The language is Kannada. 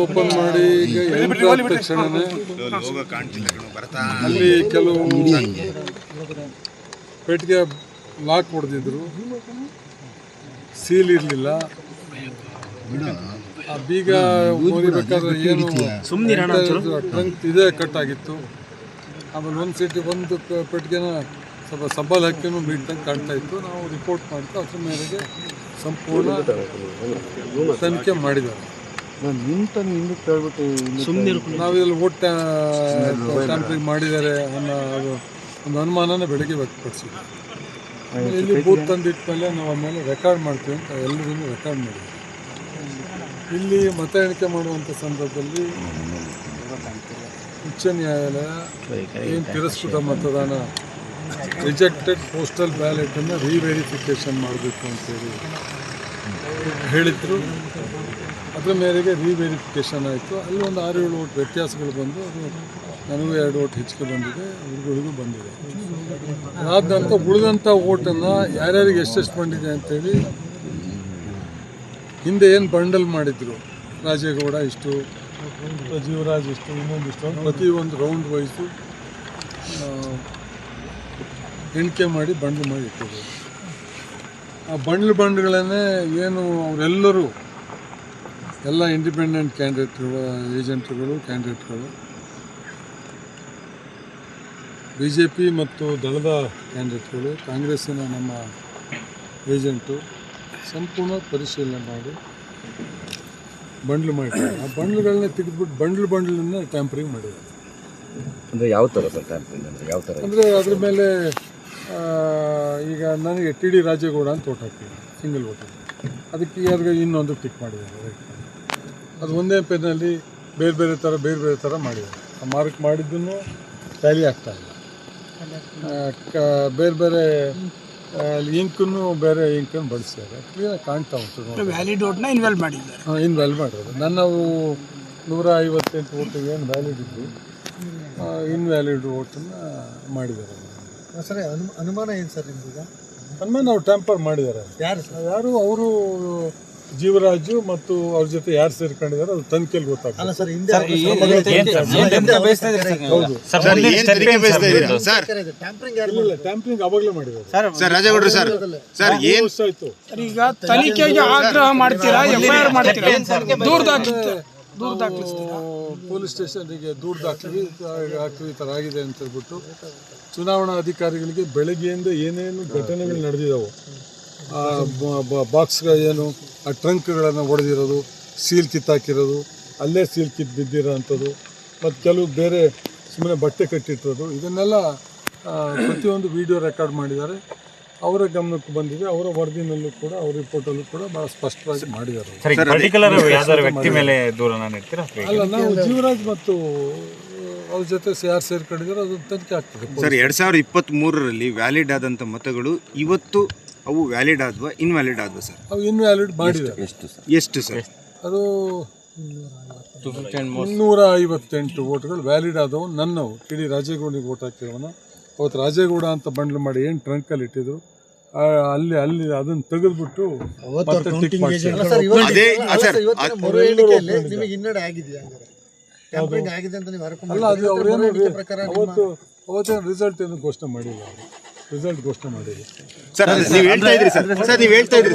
ಓಪನ್ ಮಾಡಿ ಈಗ ತಕ್ಷಣನೇ ಅಲ್ಲಿ ಕೆಲವು ಪೆಟ್ಟಿಗೆ ಲಾಕ್ ಹೊಡೆದಿದ್ರು, ಸೀಲ್ ಇರಲಿಲ್ಲ. ಆ ಬೀಗ ಮುರಿಬೇಕಾದ್ರೆ ಏನು ಟ್ರಂಕ್ ಇದೇ ಕಟ್ ಆಗಿತ್ತು. ಆಮೇಲೆ ಒಂದು ಪೆಟ್ಟಿಗೆನ ಸ್ವಲ್ಪ ಸಬ್ಬಲ್ ಹಾಕಿನೂ ಮೀಟಂಗೆ ಕಾಣ್ತಾ ಇತ್ತು. ನಾವು ರಿಪೋರ್ಟ್ ಮಾಡ್ತಾ ಅದ್ರ ಮೇರೆಗೆ ಸಂಪೂರ್ಣ ತನಿಖೆ ಮಾಡಿದ್ದಾರೆ. ನಾವಿಲ್ಲಿ ಓಟ್ ಟ್ಯಾಂಪರಿಂಗ್ ಮಾಡಿದ್ದಾರೆ ಅನ್ನೋ ಒಂದು ಅನುಮಾನನ ಬೆಳಗ್ಗೆ ವ್ಯಕ್ತಪಡಿಸಿದ್ವಿ. ಇಲ್ಲಿ ಬೂತ್ ತಂದಿಟ್ಟ ಮೇಲೆ ನಾವು ಆಮೇಲೆ ರೆಕಾರ್ಡ್ ಮಾಡ್ತೀವಿ ಅಂತ ಎಲ್ಲರೂ ರೆಕಾರ್ಡ್ ಮಾಡಿದ್ವಿ. ಇಲ್ಲಿ ಮತ ಎಣಿಕೆ ಮಾಡುವಂಥ ಸಂದರ್ಭದಲ್ಲಿ ಉಚ್ಚ ನ್ಯಾಯಾಲಯ ಏನು ತಿರಸ್ಕೃತ ಮತದಾನ ರಿಜೆಕ್ಟೆಡ್ ಪೋಸ್ಟಲ್ ಬ್ಯಾಲೆಟನ್ನು ರೀವೆರಿಫಿಕೇಷನ್ ಮಾಡಬೇಕು ಅಂತೇಳಿ ಹೇಳಿದ್ರು. ಅದರ ಮೇರೆಗೆ ರೀವೆರಿಫಿಕೇಷನ್ ಆಯಿತು. ಅಲ್ಲಿ ಒಂದು 6-7 ಓಟ್ ವ್ಯತ್ಯಾಸಗಳು ಬಂದು ಅದು ನನಗೂ 2 ಓಟ್ ಹೆಚ್ಚಿಗೆ ಬಂದಿದೆ, ಅವ್ರಿಗಳಿಗೂ ಬಂದಿದೆ. ಅದಾದ ನಂತರ ಉಳಿದಂಥ ಓಟನ್ನು ಯಾರ್ಯಾರಿಗೆ ಎಷ್ಟೆಷ್ಟು ಬಂದಿದೆ ಅಂತೇಳಿ ಹಿಂದೆ ಏನು ಬಂಡಲ್ ಮಾಡಿದ್ರು, ರಾಜೇಗೌಡ ಇಷ್ಟು, ಜೀವರಾಜ್ ಇಷ್ಟು, ಇನ್ನೊಂದಿಷ್ಟು, ಪ್ರತಿಯೊಂದು ರೌಂಡ್ ವೈಸು ಎಣಿಕೆ ಮಾಡಿ ಬಂಡ್ಲು ಮಾಡಿ ಇಟ್ಟಿದ್ರು. ಆ ಬಂಡ್ಲುಗಳನ್ನೇ ಏನು ಅವರೆಲ್ಲರೂ ಎಲ್ಲ ಇಂಡಿಪೆಂಡೆಂಟ್ ಕ್ಯಾಂಡಿಡೇಟ್ಗಳು, ಏಜೆಂಟ್ಗಳು, ಕ್ಯಾಂಡಿಡೇಟ್ಗಳು, BJP ಮತ್ತು ದಳದ ಕ್ಯಾಂಡಿಡೇಟ್ಗಳು, ಕಾಂಗ್ರೆಸ್ಸಿನ ನಮ್ಮ ಏಜೆಂಟು ಸಂಪೂರ್ಣ ಪರಿಶೀಲನೆ ಮಾಡಿ ಬಂಡ್ಲು ಮಾಡಿದ್ದಾರೆ. ಆ ಬಂಡ್ಲುಗಳನ್ನ ತೆಗೆದುಬಿಟ್ಟು ಬಂಡ್ಲನ್ನ ಟ್ಯಾಂಪರಿಂಗ್ ಮಾಡಿದ್ದಾರೆ. ಅಂದರೆ ಯಾವ ಥರ ಸರ್ ಟ್ಯಾಂಪರಿಂಗ್ ಅಂದರೆ ಯಾವ ಥರ? ಅಂದರೆ ಅದ್ರ ಮೇಲೆ ಈಗ ನನಗೆ TD ರಾಜೇಗೌಡ ಅಂತ ಓಟ್ ಹಾಕ್ತೀನಿ, ಸಿಂಗಲ್ ಓಟ್. ಅದಕ್ಕೆ ಯಾರಿಗೆ ಇನ್ನೊಂದು ಟಿಕ್ ಮಾಡಿದ್ದಾರೆ. ಅದು ಒಂದೇ ಪೆನ್ನಲ್ಲಿ ಬೇರೆ ಥರ ಮಾಡಿದ್ದಾರೆ. ಆ ಮಾರ್ಕ್ ಮಾಡಿದ್ದನ್ನು ಟ್ಯಾಲಿ ಆಗ್ತಾಯಿಲ್ಲ. ಬೇರೆ ಇಂಕನ್ನು ಬೇರೆ ಇಂಕನ್ನು ಬಳಸಿದ್ದಾರೆ. ಕ್ಲೀನಾಗಿ ಕಾಣ್ತಾ ಉಂಟು. ವ್ಯಾಲಿಡ್ ಓಟ್ನ ಇನ್ವಾಲ್ವ್ ಮಾಡಿದ್ದಾರೆ. ಇನ್ವಾಲ್ವ್ ಮಾಡಿರೋದು. ನನ್ನವು 158 ಓಟು ಏನು ವ್ಯಾಲಿಡ್ ಇದ್ದು ಇನ್ವ್ಯಾಲಿಡ್ ಓಟನ್ನು ಮಾಡಿದ್ದಾರೆ. ಸರ್ ಅನುಮಾನ ಏನು ಸರ್ ನಿಮ್ದೀಗ? ಅನುಮಾನ ನಾವು ಟ್ಯಾಂಪರ್ ಮಾಡಿದ್ದಾರೆ. ಯಾರು ಅವರು ಜೀವರಾಜು ಮತ್ತು ಅವ್ರ ಜೊತೆ ಯಾರು ಸೇರ್ಕೊಂಡಿದ್ದಾರೆ ಅದು ತನಿಖೆಯಲ್ಲಿ ಗೊತ್ತಾಗ್ತದೆ. ಹೌದು, ಟ್ಯಾಂಪರಿಂಗ್ ಅವಾಗಲೇ ಮಾಡಿದ್ದಾರೆ. ಈಗ ತನಿಖೆಗೆ ಆಗ್ರಹ ಮಾಡ್ತೀರಾ, FIR ಮಾಡ್ತೀರಾ, ಪೊಲೀಸ್ ಸ್ಟೇಷನ್ಗೆ ದೂರು ದಾಖಲಿ ಈ ಥರ ಆಗಿದೆ ಅಂತ ಹೇಳ್ಬಿಟ್ಟು ಚುನಾವಣಾ ಅಧಿಕಾರಿಗಳಿಗೆ ಬೆಳಗ್ಗೆಯಿಂದ ಏನೇನು ಘಟನೆಗಳು ನಡೆದಿದ್ದಾವೆ, ಬಾಕ್ಸ್ಗಳು ಏನು ಆ ಟ್ರಂಕ್ಗಳನ್ನು ಒಡೆದಿರೋದು, ಸೀಲ್ ಕಿತ್ತಾಕಿರೋದು, ಅಲ್ಲೇ ಸೀಲ್ ಕಿತ್ತು ಬಿದ್ದಿರೋ ಅಂಥದ್ದು, ಮತ್ತು ಕೆಲವು ಬೇರೆ ಸುಮ್ಮನೆ ಬಟ್ಟೆ ಕಟ್ಟಿಟ್ಟಿರೋದು, ಇದನ್ನೆಲ್ಲ ಪ್ರತಿಯೊಂದು ವಿಡಿಯೋ ರೆಕಾರ್ಡ್ ಮಾಡಿದ್ದಾರೆ. ಅವರ ಗಮನಕ್ಕೆ ಬಂದಿದೆ. ಅವರ ವರದಿನಲ್ಲೂ ಕೂಡ, ಅವ್ರ ರಿಪೋರ್ಟಲ್ಲೂ ಕೂಡ ಭಾಳ ಸ್ಪಷ್ಟವಾಗಿ ಮಾಡಿದ್ದಾರೆ. ಅಲ್ಲ, ನಾವು ಜೀವರಾಜ್ ಮತ್ತು ಅವ್ರ ಜೊತೆ ಯಾರು ಸೇರ್ಕೊಂಡಿದ್ದಾರೆ ಅದು ತನಿಖೆ ಆಗ್ತದೆ. ಸರ್, 2023ರಲ್ಲಿ ವ್ಯಾಲಿಡ್ ಆದಂಥ ಮತಗಳು ಇವತ್ತು ಅವು ವ್ಯಾಲಿಡ್ ಆದ್ವಾ ಇನ್ವ್ಯಾಲಿಡ್ ಆದ್ವಾ ಸರ್? ಅವು ಇನ್ವ್ಯಾಲಿಡ್ ಮಾಡಿದ್ದಾರೆ. ಎಷ್ಟು ಸರ್? ಅದು 258 ಓಟ್ಗಳು ವ್ಯಾಲಿಡ್ ಆದವು. ನನ್ನವು TD ರಾಜೇಗೌಡಿಗೆ ಓಟ್ ಹಾಕಿರೋನ. ಅವತ್ತು ರಾಜೇಗೌಡ ಅಂತ ಬಂಡ್ಲು ಮಾಡಿ ಏನು ಟ್ರಂಕಲ್ಲಿ ಇಟ್ಟಿದ್ರು, ಅಲ್ಲಿ ಅದನ್ನು ತೆಗೆದುಬಿಟ್ಟು ಅಲ್ಲ, ಅದು ಅವರೇನು ಅವತ್ತೇನು ರಿಸಲ್ಟ್ ಏನು ಘೋಷಣೆ ಮಾಡಿಲ್ಲ. ರಿಸಲ್ಟ್ ಘೋಷಣೆ ಮಾಡಿಲ್ಲ. ಸರ್, ನೀವು ಹೇಳ್ತಾ ಇದ್ರಿ